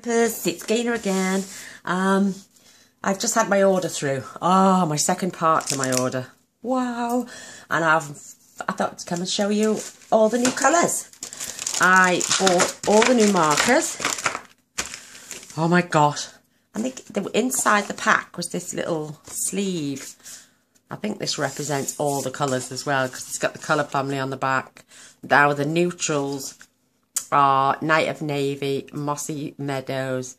It's Gainer again. I've just had my order through. Oh, my second part to my order. Wow. And I thought to come and show you all the new colours. I bought all the new markers. Oh my gosh. And they were inside the pack was this little sleeve. I think this represents all the colours as well, because it's got the colour family on the back. Now the neutrals are Night of Navy, Mossy Meadows,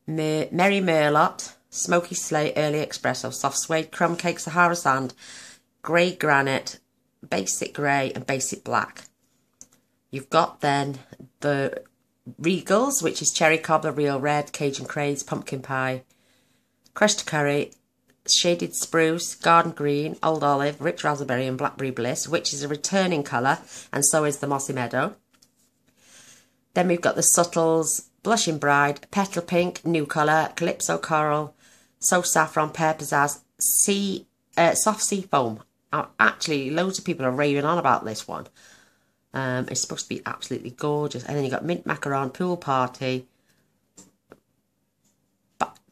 Merry Merlot, Smoky Slate, Early Espresso, Soft Suede, Crumb Cake, Sahara Sand, Grey Granite, Basic Grey and Basic Black. You've got then the Regals, which is Cherry Cobbler, Real Red, Cajun Craze, Pumpkin Pie, Crushed Curry, Shaded Spruce, Garden Green, Old Olive, Rich Raspberry and Blackberry Bliss, which is a returning colour, and so is the Mossy Meadow. Then we've got the Subtles, Blushing Bride, Petal Pink, new colour, Calypso Coral, So Saffron, Pear Pizzazz, Soft Sea Foam. Actually, loads of people are raving on about this one. It's supposed to be absolutely gorgeous. And then you've got Mint Macaron, Pool Party,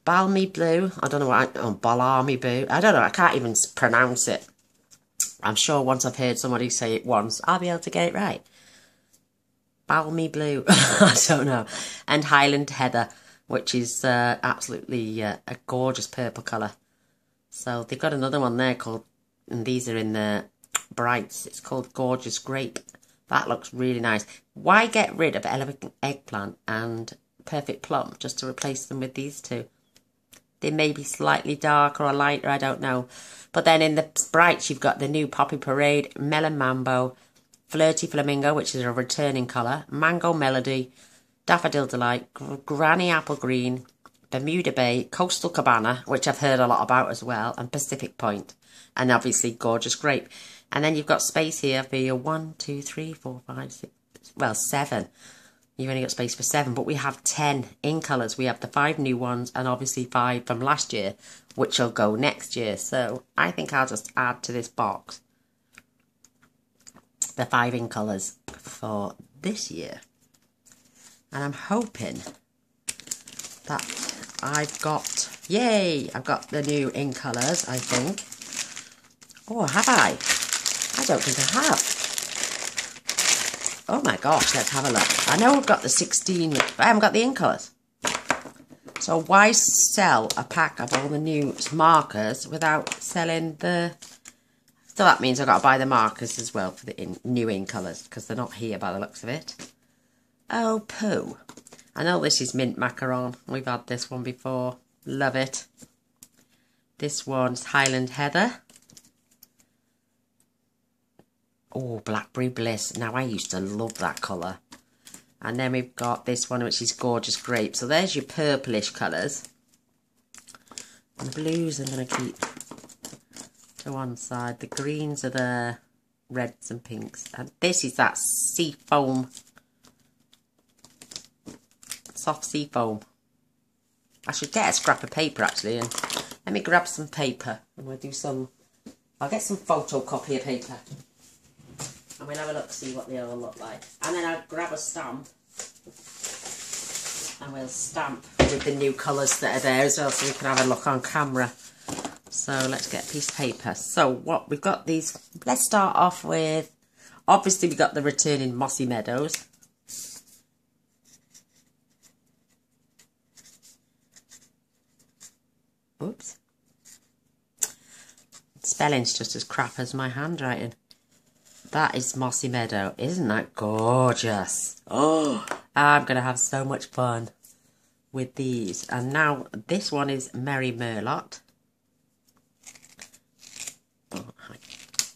Balmy Blue. I don't know what, Balmy Blue. I don't know, I can't even pronounce it. I'm sure once I've heard somebody say it once, I'll be able to get it right. Balmy Blue, I don't know. And Highland Heather, which is absolutely a gorgeous purple colour. So they've got another one there called, and these are in the brights, it's called Gorgeous Grape. That looks really nice. Why get rid of Elegant Eggplant and Perfect Plum just to replace them with these two? They may be slightly darker or lighter, I don't know. But then in the brights, you've got the new Poppy Parade, Melon Mambo, Flirty Flamingo, which is a returning colour, Mango Melody, Daffodil Delight, Granny Apple Green, Bermuda Bay, Coastal Cabana, which I've heard a lot about as well, and Pacific Point, and obviously Gorgeous Grape. And then you've got space here for your 1, 2, 3, 4, 5, 6, well, 7. You've only got space for 7, but we have 10 in colours. We have the 5 new ones and obviously 5 from last year, which will go next year. So I think I'll just add to this box the 5 in colours for this year. And I'm hoping that I've got, yay, I've got the new in colours, I think. Oh, have I? I don't think I have. Oh my gosh, let's have a look. I know I've got the 16, but I haven't got the in colours. So why sell a pack of all the new markers without selling the... So that means I've got to buy the markers as well for the new in colours, because they're not here by the looks of it. Oh, poo. I know this is Mint Macaron. We've had this one before. Love it. This one's Highland Heather. Oh, Blackberry Bliss. Now, I used to love that colour. And then we've got this one, which is Gorgeous Grape. So there's your purplish colours. And the blues I'm going to keep to one side. The greens are the reds and pinks. And this is that sea foam. Soft sea foam. I should get a scrap of paper, actually. And let me grab some paper. And we'll do some... I'll get some photocopier paper. And we'll have a look, see what they all look like. And then I'll grab a stamp. And we'll stamp with the new colours that are there as well, so we can have a look on camera. So let's get a piece of paper. So what we've got these, let's start off with, obviously we've got the returning Mossy Meadows. Oops. Spelling's just as crap as my handwriting. That is Mossy Meadow. Isn't that gorgeous? Oh, I'm going to have so much fun with these. And now this one is Merry Merlot.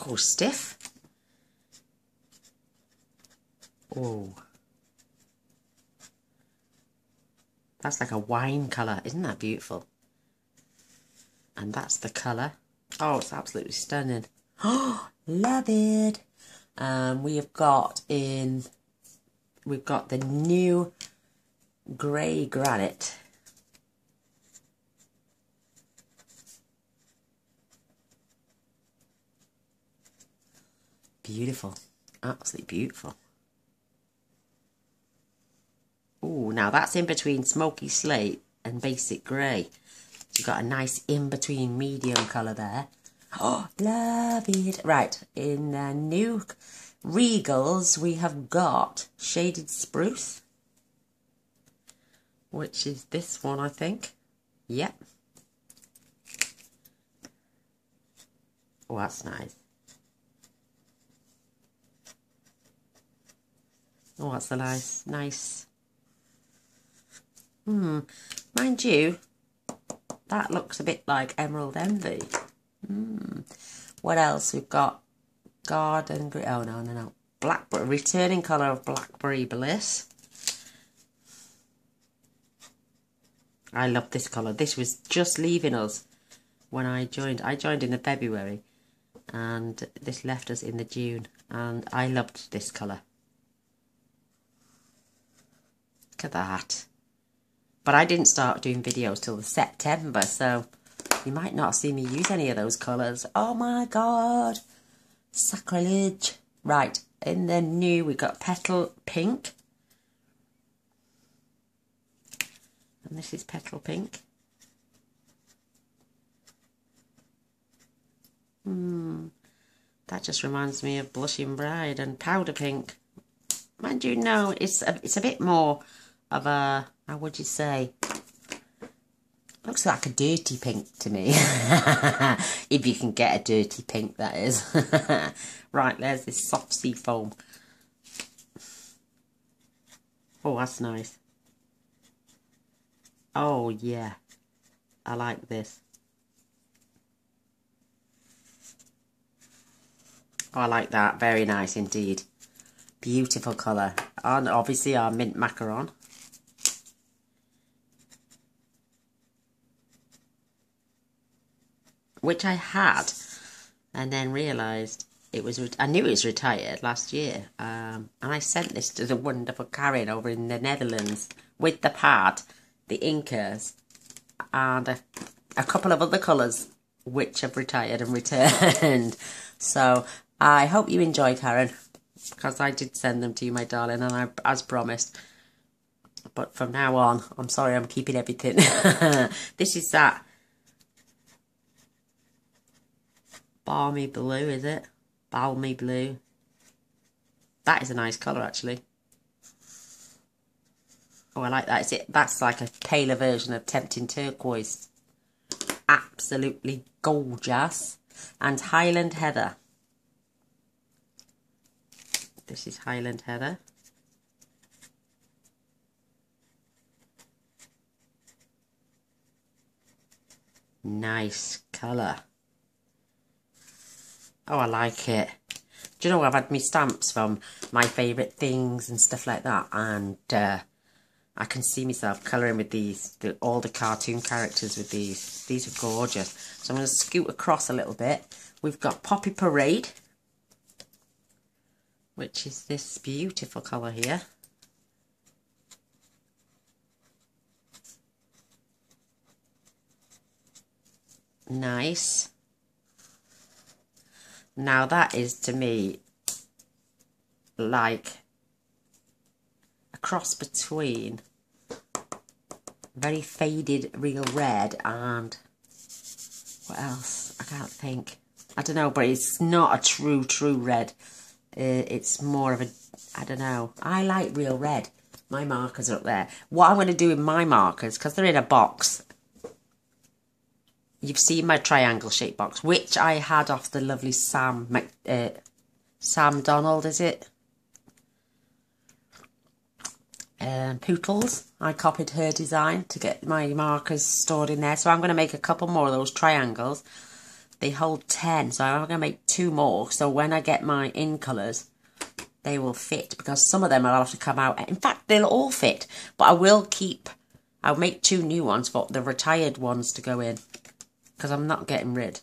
Oh, stiff. Oh. That's like a wine colour. Isn't that beautiful? And that's the colour. Oh, it's absolutely stunning. Oh, love it. We've got the new Grey Granite. Beautiful, absolutely beautiful. Ooh, Ooh, now that's in between smoky slate and basic grey. You've got a nice in-between medium colour there. Oh, love it. Right, in the new Regals, we have got Shaded Spruce, which is this one, I think. Yep. Oh, that's nice. Oh, that's a nice. Mind you, that looks a bit like Emerald Envy. What else? We've got Garden Green. Oh, no. Blackberry, returning colour of Blackberry Bliss. I love this colour. This was just leaving us when I joined. I joined in the February, and this left us in the June, and I loved this colour. Look at that. But I didn't start doing videos till September, so you might not see me use any of those colours. Oh my god. Sacrilege. Right, in the new we got Petal Pink. And this is Petal Pink. That just reminds me of Blushing Bride and Powder Pink. Mind you, no, it's a bit more of a, how would you say? Looks like a dirty pink to me. If you can get a dirty pink, that is. Right, there's this soft sea foam. Oh, that's nice. Oh, yeah. I like this. Oh, I like that. Very nice indeed. Beautiful colour. And obviously our mint macaron. Which I had, and then realised it was, I knew it was retired last year, and I sent this to the wonderful Karen over in the Netherlands with the pad, the inkers, and a couple of other colours which have retired and returned. So I hope you enjoy, Karen, because I did send them to you, my darling, and I, as promised. But from now on, I'm sorry, I'm keeping everything. This is that balmy blue, is it? Balmy blue. That is a nice colour, actually. Oh, I like that. That's like a paler version of Tempting Turquoise. Absolutely gorgeous. And Highland Heather. This is Highland Heather. Nice colour. Oh, I like it. Do you know, I've had me stamps from my favourite things and stuff like that, and I can see myself colouring with these, all the cartoon characters with these. These are gorgeous. So I'm going to scoot across a little bit. We've got Poppy Parade, which is this beautiful colour here. Nice. Now that is, to me, like a cross between very faded real red and what else? I can't think. I don't know, but it's not a true red. It's more of a, I don't know. I like real red. My markers are up there. What I'm going to do with my markers, because they're in a box. You've seen my triangle shaped box, which I had off the lovely Sam Donald, is it? Pootles. I copied her design to get my markers stored in there. So I'm going to make a couple more of those triangles. They hold 10, so I'm going to make 2 more. So when I get my in colours, they will fit, because some of them I'll have to come out. In fact, they'll all fit, but I'll make 2 new ones for the retired ones to go in, because I'm not getting rid.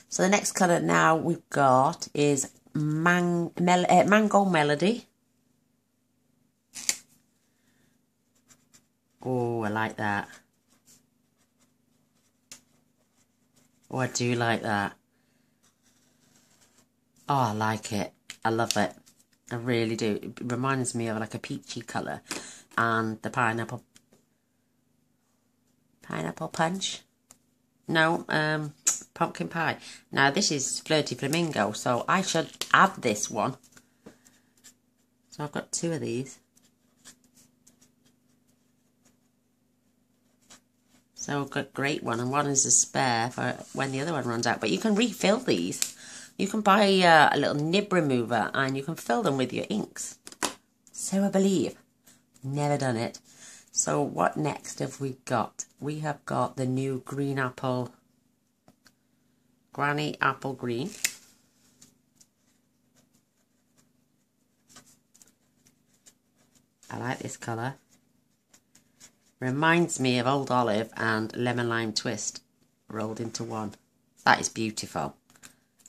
So the next colour now we've got is Mango Melody. Oh, I like that. Oh, I do like that. Oh, I like it. I love it. I really do. It reminds me of like a peachy colour. and the pineapple punch. No, pumpkin pie. Now this is Flirty Flamingo, so I should add this one. So I've got 2 of these. So I've got a great one, and one is a spare for when the other one runs out. But you can refill these. You can buy a little nib remover and you can fill them with your inks. So I believe. Never done it. So what next have we got? We have got the new green apple, Granny Apple Green. I like this colour. Reminds me of Old Olive and Lemon Lime Twist rolled into one. That is beautiful.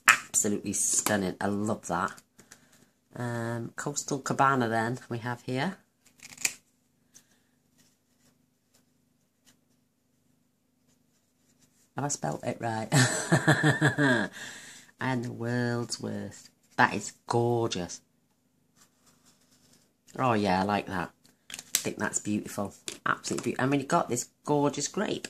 Absolutely stunning. I love that. Coastal Cabana then we have here. Have I spelt it right? And the world's worst. That is gorgeous. Oh yeah, I like that. I think that's beautiful. Absolutely beautiful. I mean, you've got this gorgeous grape.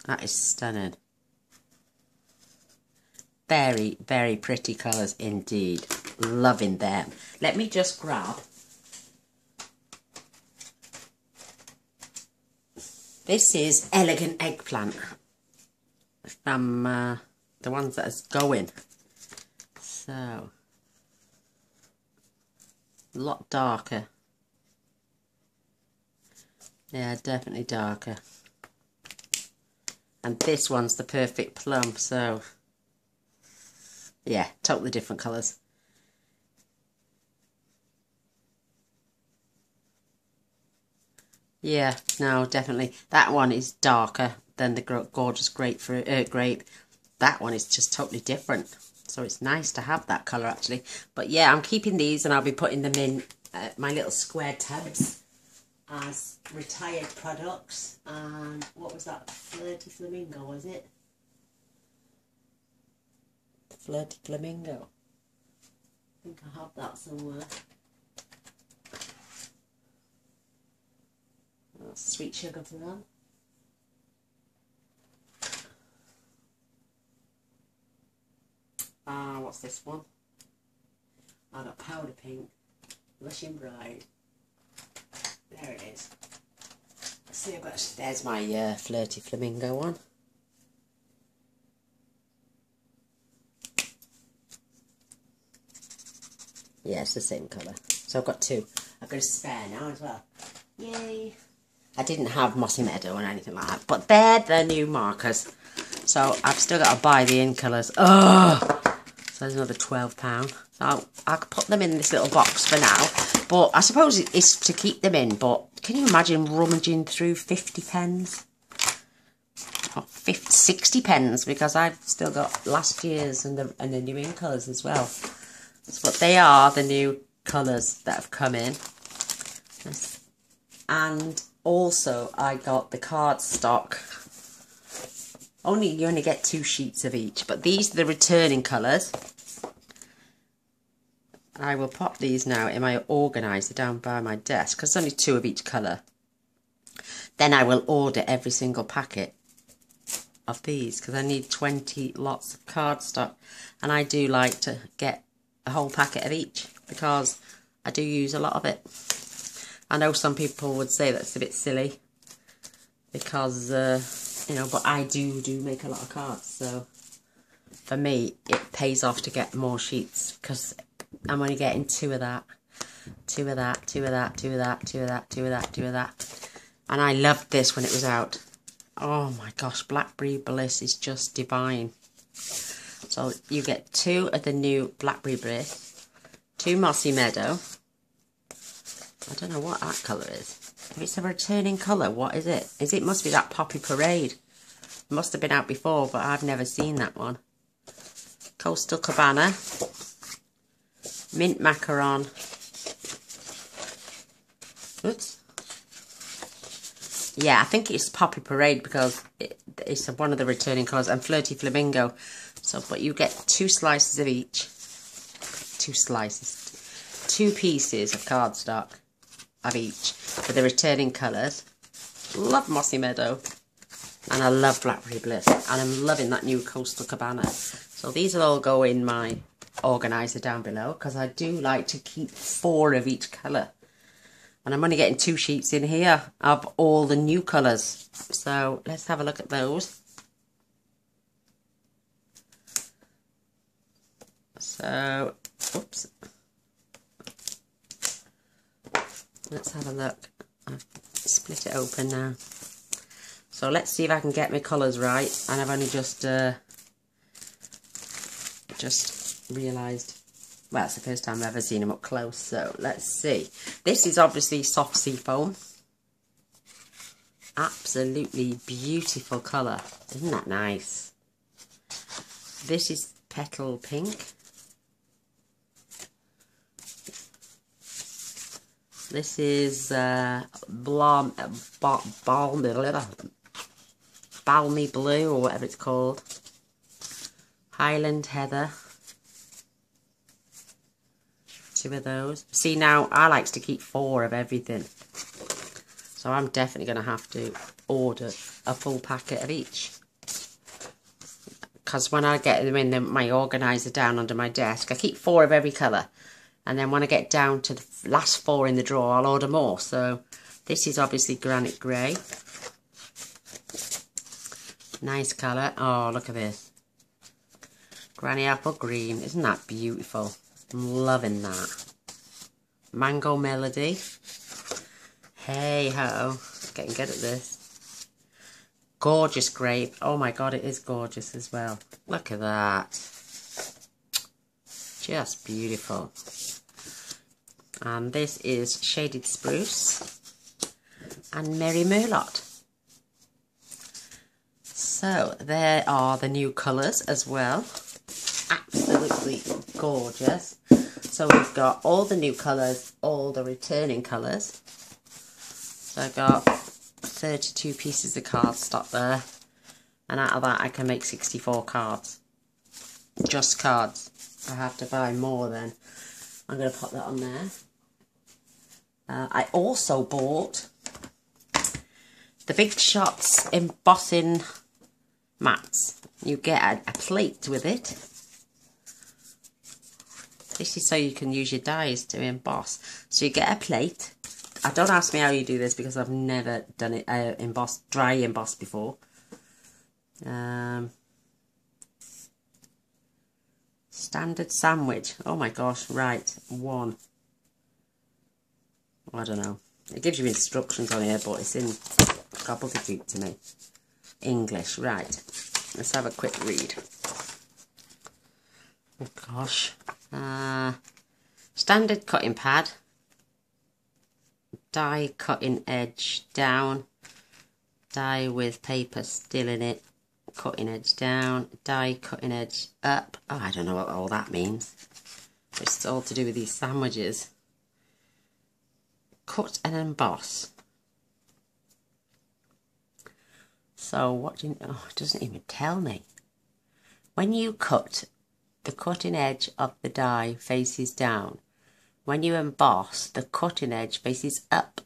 That is stunning. Very, very pretty colours indeed. Loving them. Let me just grab. This is Elegant Eggplant. From the ones that is going. So, a lot darker. Yeah, definitely darker. And this one's the Perfect Plum, so yeah, totally different colours. Yeah, no, definitely. That one is darker than the gorgeous grape. That one is just totally different. So it's nice to have that colour actually. But yeah, I'm keeping these and I'll be putting them in my little square tubs as retired products. And what was that? Flirty Flamingo, was it? Flirty Flamingo. I think I have that somewhere. That's sweet sugar for them. What's this one? I got powder pink, blushing bright. There it is. See, I've got. There's my Flirty Flamingo one. Yeah, it's the same colour. So I've got 2. I've got a spare now as well. Yay! I didn't have Mossy Meadow or anything like that, but they're the new markers. So I've still got to buy the in colours. Oh! So there's another £12. So I could put them in this little box for now. But I suppose it's to keep them in. But can you imagine rummaging through 50 pens? Or 60 pens, because I've still got last year's and the new in colours as well. But they are the new colours that have come in. And also I got the cardstock. You only get 2 sheets of each, but these are the returning colours. I will pop these now in my organiser down by my desk, because there's only 2 of each colour. Then I will order every single packet of these, because I need 20 lots of cardstock, and I do like to get a whole packet of each, because I do use a lot of it. I know some people would say that's a bit silly, because you know, but I do make a lot of cards, so for me it pays off to get more sheets, because I'm only getting 2 of that, 2 of that, 2 of that, 2 of that, 2 of that, 2 of that, 2 of that. And I loved this when it was out. Oh my gosh, Blackberry Bliss is just divine. So you get 2 of the new Blackberry Bliss, 2 Mossy Meadow. I don't know what that colour is. If it's a returning colour, what is it? It must be that Poppy Parade. It must have been out before, but I've never seen that one. Coastal Cabana. Mint Macaron. Oops. Yeah, I think it's Poppy Parade because it's one of the returning colours. And Flirty Flamingo. So, but you get 2 slices of each. 2 pieces of cardstock of each for the returning colours. Love Mossy Meadow. And I love Blackberry Bliss. And I'm loving that new Coastal Cabana. So these will all go in my organiser down below, because I do like to keep 4 of each colour. And I'm only getting 2 sheets in here of all the new colours. So let's have a look at those. So, oops. Let's have a look. I've split it open now. So let's see if I can get my colours right. And I've only just realised, well, it's the first time I've ever seen them up close. So let's see. This is obviously soft seafoam. Absolutely beautiful colour. Isn't that nice? This is petal pink. This is balmy blue, or whatever it's called. Highland heather. 2 of those. See, now I like to keep 4 of everything, so I'm definitely going to have to order a full packet of each, because when I get them in my organiser down under my desk, I keep 4 of every colour. And then when I get down to the last 4 in the drawer, I'll order more. So this is obviously granite grey. Nice colour. Oh, look at this. Granny apple green. Isn't that beautiful? I'm loving that. Mango melody. Hey ho. Getting good at this. Gorgeous grape. Oh my god, it is gorgeous as well. Look at that. Just beautiful. And this is Shaded Spruce and Merry Merlot. So there are the new colours as well. Absolutely gorgeous. So we've got all the new colours, all the returning colours. So I've got 32 pieces of cardstock there. And out of that I can make 64 cards. Just cards. I have to buy more then. I'm going to pop that on there. I also bought the Big Shots embossing mats. You get a plate with it. This is so you can use your dies to emboss. So you get a plate. Don't ask me how you do this, because I've never done it dry emboss before. Standard sandwich. Oh my gosh, right. 1. I don't know. It gives you instructions on here, but it's in gobbledygook to me. English, right. Let's have a quick read. Oh gosh. Standard cutting pad. Die cutting edge down. Die with paper still in it. Cutting edge down. Die cutting edge up. Oh, I don't know what all that means. It's all to do with these sandwiches. Cut and emboss. So what do you, oh, it doesn't even tell me. When you cut, the cutting edge of the die faces down. When you emboss, the cutting edge faces up.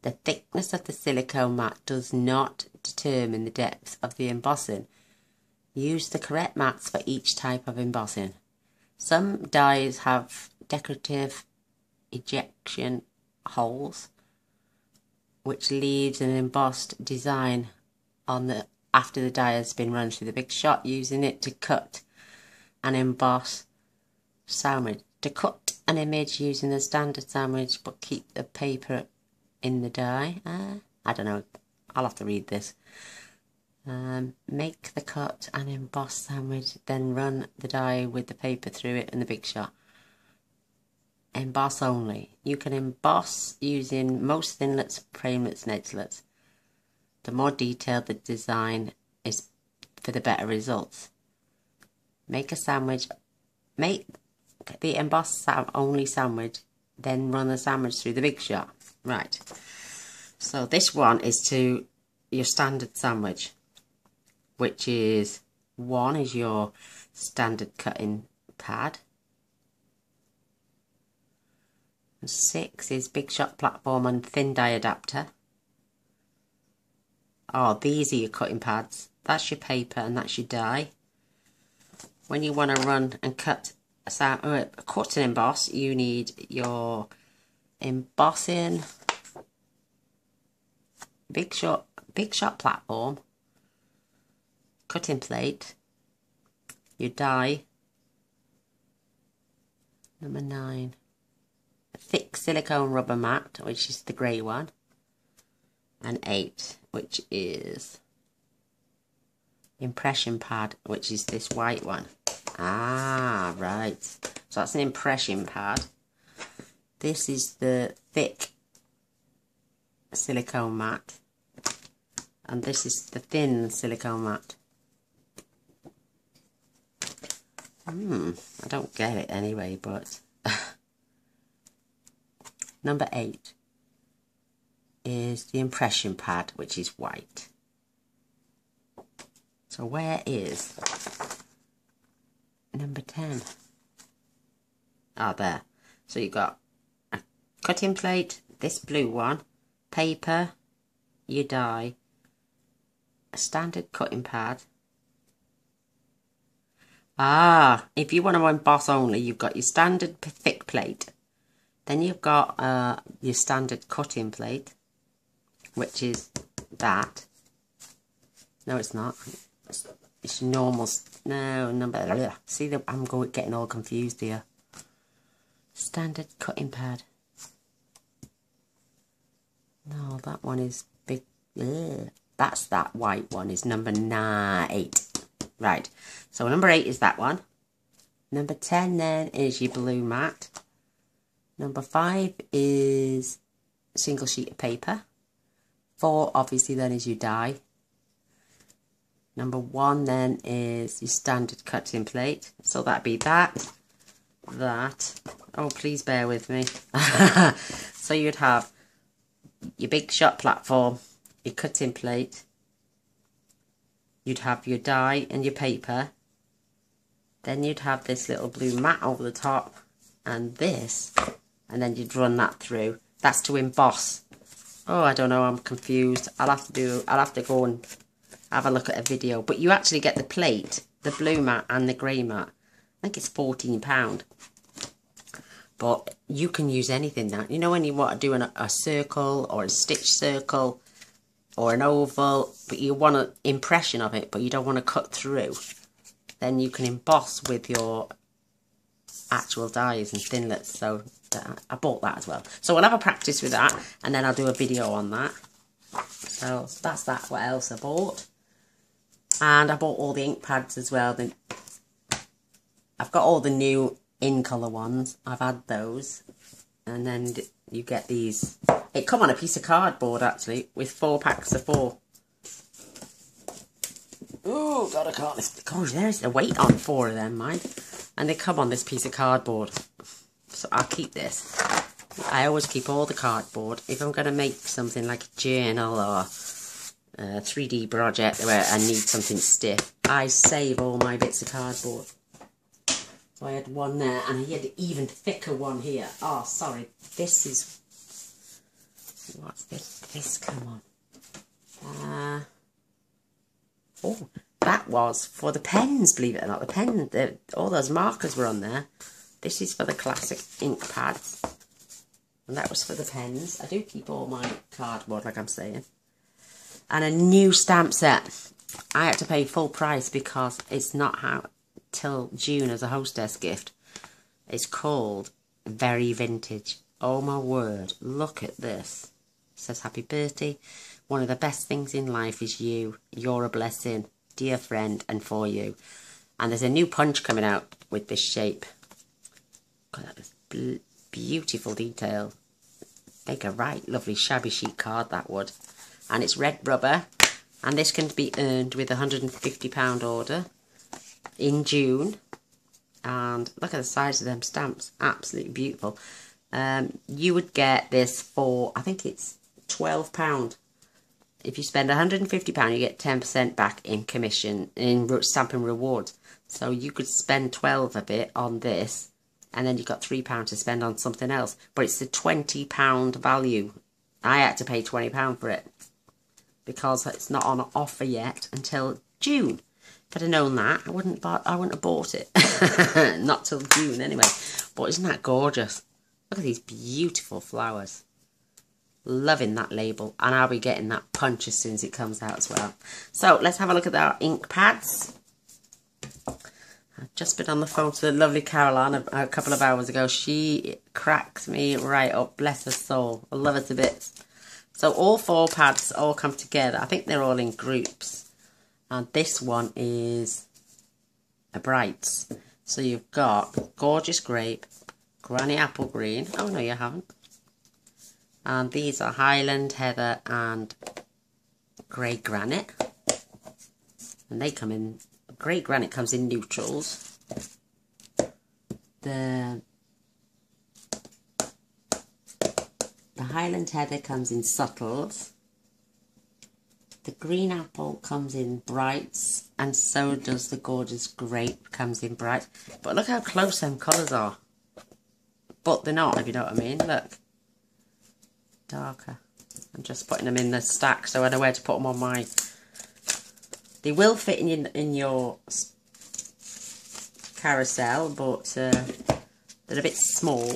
The thickness of the silicone mat does not determine the depth of the embossing. Use the correct mats for each type of embossing. Some dies have decorative ejection holes, which leaves an embossed design on the after the die has been run through the Big Shot, using it to cut and emboss sandwich. To cut an image using the standard sandwich, but keep the paper in the die. I don't know. I'll have to read this. Make the cut and emboss sandwich, then run the die with the paper through it in the Big Shot. Emboss only. You can emboss using most thinlets, framelets and edgelets. The more detailed the design is, for the better results. Make a sandwich. Make the emboss only sandwich, then run the sandwich through the Big Shot. Right. So this one is to your standard sandwich, which is 1 is your standard cutting pad. And 6 is Big Shot platform and thin die adapter. Oh, these are your cutting pads. That's your paper and that's your die. When you want to run and cut and emboss, you need your embossing Big Shot platform, cutting plate, your die, number 9, a thick silicone rubber mat, which is the grey one, and 8, which is impression pad, which is this white one. Ah, right. So that's an impression pad. This is the thick silicone mat. And this is the thin silicone mat. I don't get it anyway, but... Number 8 is the impression pad, which is white. So where is number 10? Ah, there. So you've got a cutting plate, this blue one, paper, your die, a standard cutting pad. Ah, if you want to emboss only, you've got your standard thick plate. Then you've got your standard cutting plate, which is that. No, it's not. It's normal. No, number. See, I'm getting all confused here. Standard cutting pad. No, that one is big. That's that white one. Is number 8. Right. So number 8 is that one. Number 10 then is your blue mat. Number 5 is a single sheet of paper. 4 obviously then is your die. Number 1 then is your standard cutting plate. So that'd be that. Oh, please bear with me. So you'd have your Big Shot platform, your cutting plate. You'd have your die and your paper. Then you'd have this little blue mat over the top. And this. And then you'd run that through. That's to emboss. Oh, I don't know. I'm confused. I'll have to go and have a look at a video. But you actually get the plate, the blue mat and the grey mat. I think it's £14. But you can use anything now. You know when you want to do a circle or a stitch circle or an oval, but you want an impression of it, but you don't want to cut through, then you can emboss with your actual dies and thinlets. So I bought that as well. So we'll have a practice with that, and then I'll do a video on that. So that's that. What else I bought? And I bought all the ink pads as well. I've got all the new in colour ones. I've had those. And then you get these. It come on a piece of cardboard actually with 4 packs of 4. Oh God, I can't lift the gosh, there's a weight on 4 of them, mind. And they come on this piece of cardboard. So I'll keep this. I always keep all the cardboard. If I'm going to make something like a journal or a 3D project where I need something stiff, I save all my bits of cardboard. So I had one there, and I had an even thicker one here. Oh, sorry. This is... What's this? This, come on. Oh, that was for the pens, believe it or not. The pen, all those markers were on there. This is for the classic ink pads. And that was for the pens. I do keep all my cardboard, like I'm saying. And a new stamp set. I had to pay full price because it's not out till June as a Hostess gift. It's called Very Vintage. Oh my word, look at this. It says happy birthday. One of the best things in life is you. You're a blessing, dear friend, and for you. And there's a new punch coming out with this shape. Look at that beautiful detail. Make a right lovely shabby chic card, that would. And it's red rubber. And this can be earned with a £150 order in June. And look at the size of them stamps. Absolutely beautiful. You would get this for, I think it's £12. If you spend £150, you get 10% back in commission, in stamping rewards. So you could spend 12 of it on this, and then you've got £3 to spend on something else. But it's the £20 value. I had to pay £20 for it because it's not on offer yet until June. If I'd have known that, I wouldn't have bought it. Not till June anyway. But isn't that gorgeous? Look at these beautiful flowers. Loving that label. And I'll be getting that punch as soon as it comes out as well. So let's have a look at our ink pads. I've just been on the phone to the lovely Caroline a couple of hours ago. She cracked me right up. Bless her soul. I love her to bits. So all 4 pads all come together. I think they're all in groups. And this one is a Brights. So you've got Gorgeous Grape, Granny Apple Green. Oh, no, you haven't. And these are Highland Heather and Grey Granite. And they come in, Grey Granite comes in neutrals. The Highland Heather comes in subtles. The Green Apple comes in brights, and so does the Gorgeous Grape comes in bright. But look how close them colours are. But they're not, if you know what I mean. Look. Darker. I'm just putting them in the stack so I know where to put them on my... They will fit in your carousel, but they're a bit small.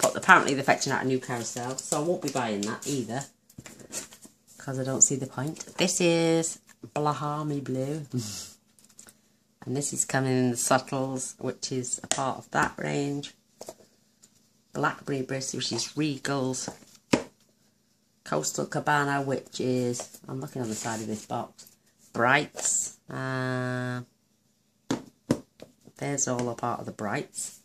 But apparently they're fetching out a new carousel, so I won't be buying that either. Because I don't see the point. This is Blahami Blue. And this is coming in the subtles, which is a part of that range. Blackberry Bliss, which is Regals. Coastal Cabana, which is, I'm looking on the side of this box, Brights. There's all a part of the Brights.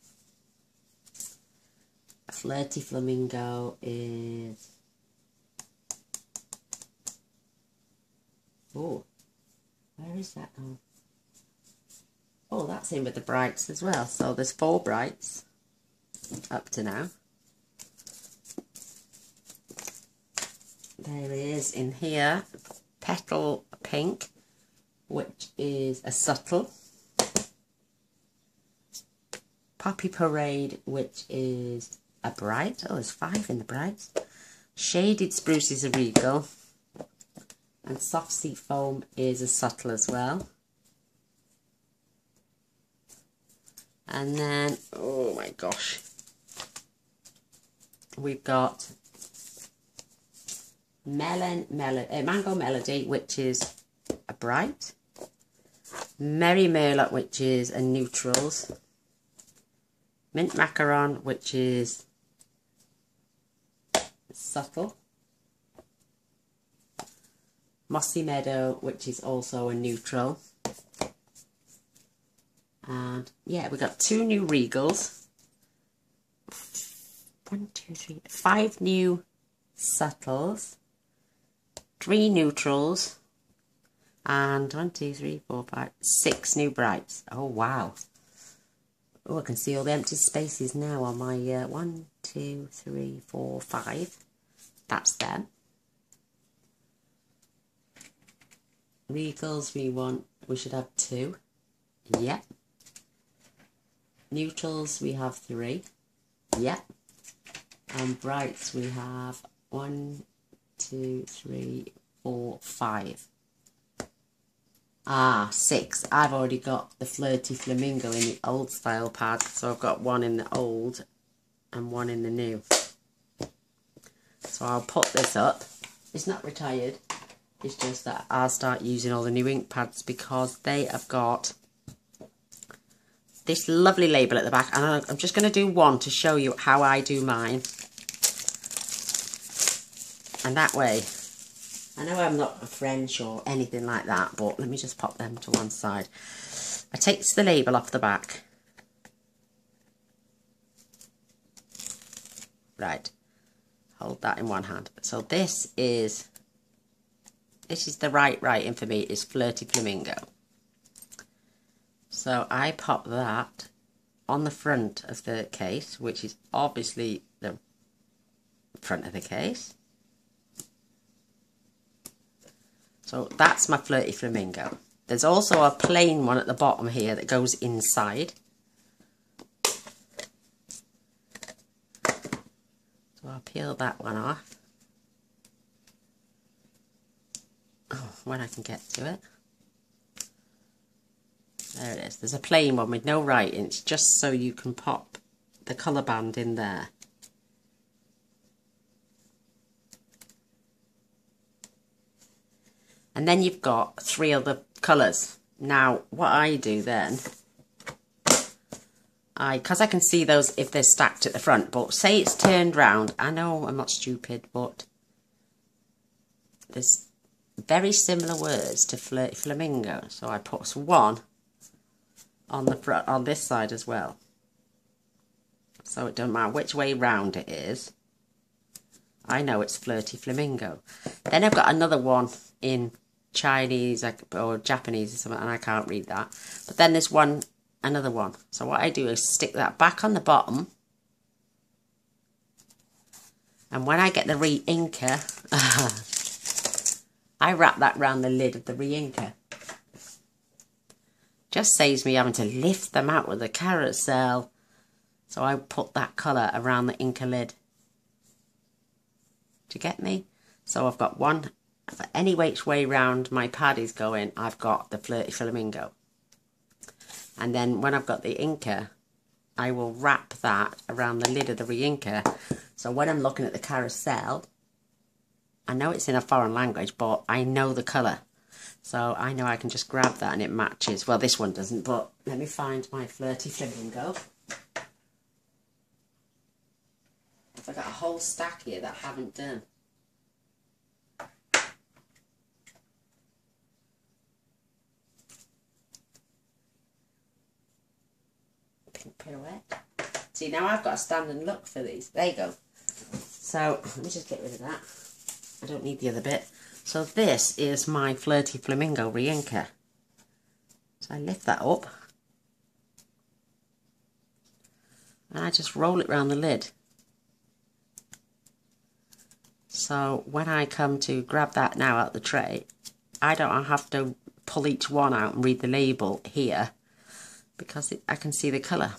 Flirty Flamingo is... Oh, where is that now? Oh, that's in with the Brights as well. So there's 4 Brights up to now. There is in here Petal Pink, which is a subtle. Poppy Parade, which is a bright. Oh, there's 5 in the brights. Shaded Spruce is a Regal. And Soft Sea Foam is a subtle as well. And then, oh my gosh, we've got Mango Melody, which is a bright. Merry Merlot, which is a neutrals. Mint Macaron, which is subtle. Mossy Meadow, which is also a neutral. And yeah, we got 2 new Regals. 1, 2, 3, 5 new subtles. 3 neutrals. And 1, 2, 3, 4, 5, 6 new brights. Oh wow. Oh, I can see all the empty spaces now on my 1, 2, 3, 4, 5. That's them. Regals we should have 2. Yep. Neutrals we have 3. Yep. And brights we have 1, 2, 3, 4, 5. Ah, 6. I've already got the Flirty Flamingo in the old style pad, so I've got 1 in the old and 1 in the new. So I'll put this up. It's not retired. It's just that I'll start using all the new ink pads because they have got this lovely label at the back. And I'm just going to do one to show you how I do mine. And that way, I know I'm not a French or anything like that, but let me just pop them to one side. I take the label off the back. Right. Hold that in one hand. So this is the right writing for me, is Flirty Flamingo. So I pop that on the front of the case, which is obviously the front of the case. So that's my Flirty Flamingo. There's also a plain one at the bottom here that goes inside. So I'll peel that one off. Oh, when I can get to it. There it is. There's a plain one with no writing. It's just so you can pop the colour band in there. And then you've got 3 other colours. Now, what I do then, because I can see those if they're stacked at the front, but say it's turned round. I know I'm not stupid, but there's very similar words to Flirty Flamingo. So I put one on the front, on this side as well. So it doesn't matter which way round it is. I know it's Flirty Flamingo. Then I've got another one in Chinese or Japanese or something, and I can't read that. But then there's another one. So what I do is stick that back on the bottom. And when I get the re-inker, I wrap that round the lid of the re-inker. Just saves me having to lift them out with the carousel. So I put that colour around the inker lid. Do you get me? So I've got one, for any which way round my pad is going, I've got the Flirty Flamingo. And then when I've got the inker, I will wrap that around the lid of the re-inker. So when I'm looking at the carousel, I know it's in a foreign language, but I know the colour. So I know I can just grab that and it matches. Well, this one doesn't, but let me find my Flirty Flamingo. I've got a whole stack here that I haven't done. Pink pirouette. See, now I've got to stand and look for these. There you go. So, let me just get rid of that. I don't need the other bit. So this is my Flirty Flamingo re-inker. So I lift that up. And I just roll it round the lid. So when I come to grab that now out the tray, I don't have to pull each one out and read the label here, because I can see the colour.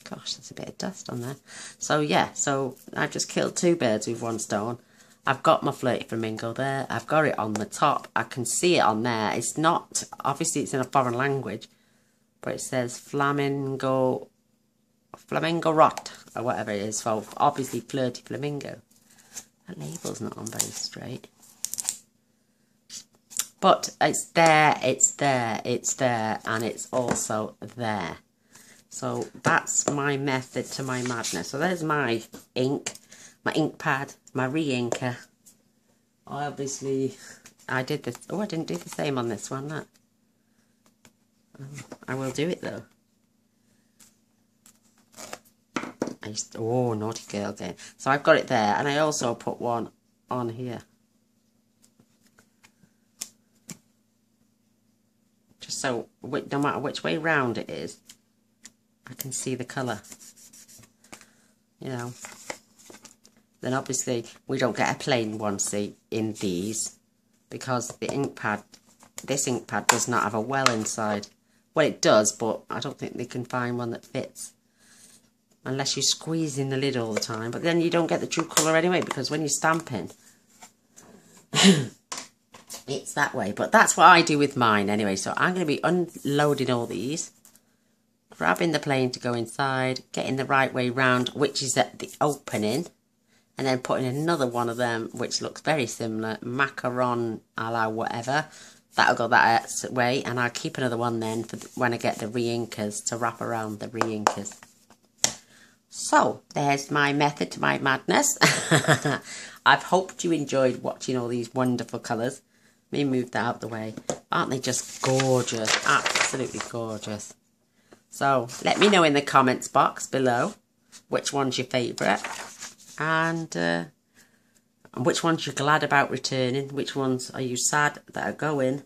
Gosh, there's a bit of dust on there. So yeah, so I've just killed 2 birds with 1 stone. I've got my Flirty Flamingo there. I've got it on the top. I can see it on there. It's not, obviously it's in a foreign language, but it says Flamingo Rot, or whatever it is. So obviously Flirty Flamingo. That label's not on very straight. But it's there, it's there, it's there, and it's also there. So that's my method to my madness. So there's my ink pad, my re-inker. Obviously, I did this. Oh, I didn't do the same on this one. Look. I will do it though. Oh, naughty girl again. So I've got it there, and I also put one on here. Just so, no matter which way round it is, I can see the colour. You know. Then obviously we don't get a plain one, see, in these, because the ink pad, this ink pad does not have a well inside. Well, it does, but I don't think they can find one that fits. Unless you squeeze in the lid all the time. But then you don't get the true colour anyway, because when you're stamping, it's that way. But that's what I do with mine anyway. So I'm going to be unloading all these, grabbing the plain to go inside, getting the right way round, which is at the opening, and then putting another one of them, which looks very similar, macaron a la whatever. That'll go that way, and I'll keep another one then for when I get the re-inkers to wrap around the re-inkers. So, there's my method to my madness. I've hoped you enjoyed watching all these wonderful colours. Let me move that out the way. Aren't they just gorgeous? Absolutely gorgeous. So, let me know in the comments box below which one's your favourite. And which ones you're glad about returning. Which ones are you sad that are going.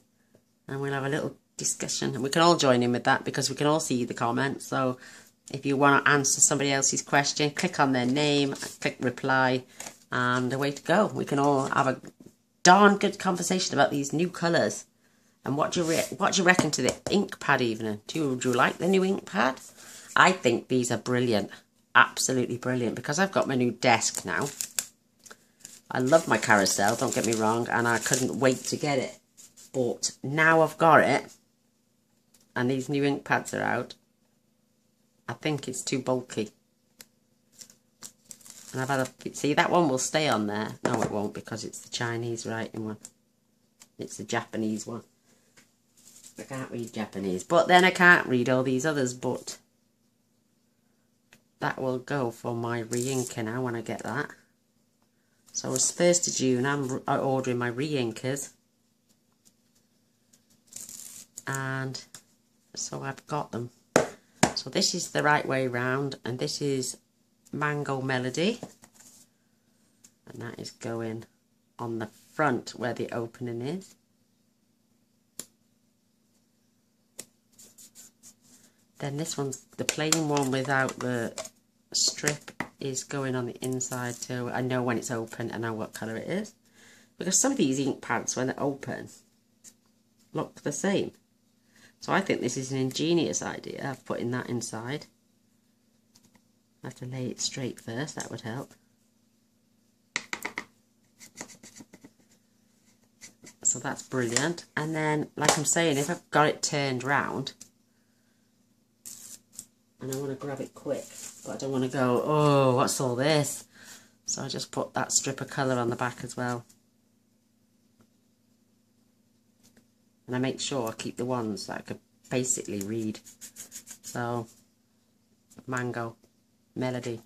And we'll have a little discussion. And we can all join in with that, because we can all see the comments. So, if you want to answer somebody else's question, click on their name, click reply, and away to go. We can all have a darn good conversation about these new colours. And what do you reckon to the ink pad evening? Do you like the new ink pad? I think these are brilliant. Absolutely brilliant. Because I've got my new desk now. I love my carousel, don't get me wrong. And I couldn't wait to get it. But now I've got it. And these new ink pads are out. I think it's too bulky. And I've had a... See, that one will stay on there. No, it won't, because it's the Chinese writing one. It's the Japanese one. I can't read Japanese. But then I can't read all these others, but... that will go for my re-inker now when I get that. So it's 1st of June, I'm ordering my re-inkers. And so I've got them. So this is the right way round, and this is Mango Melody. And that is going on the front where the opening is. Then this one's the plain one without the strip is going on the inside too. I know when it's open and I know what colour it is. Because some of these ink pads, when they're open, look the same. So I think this is an ingenious idea of putting that inside. I have to lay it straight first, that would help. So that's brilliant. And then, like I'm saying, if I've got it turned round, and I want to grab it quick, but I don't want to go, oh, what's all this? So I just put that strip of colour on the back as well. And I make sure I keep the ones that I could basically read. So, Mango Melody.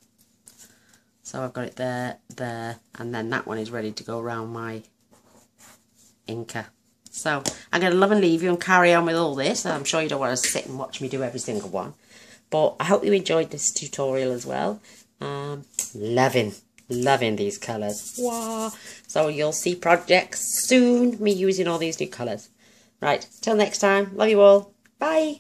So I've got it there, there, and then that one is ready to go around my inker. So I'm going to love and leave you and carry on with all this. I'm sure you don't want to sit and watch me do every single one. But I hope you enjoyed this tutorial as well. Loving these colours. Wow. So you'll see projects soon, me using all these new colours. Right, till next time. Love you all. Bye.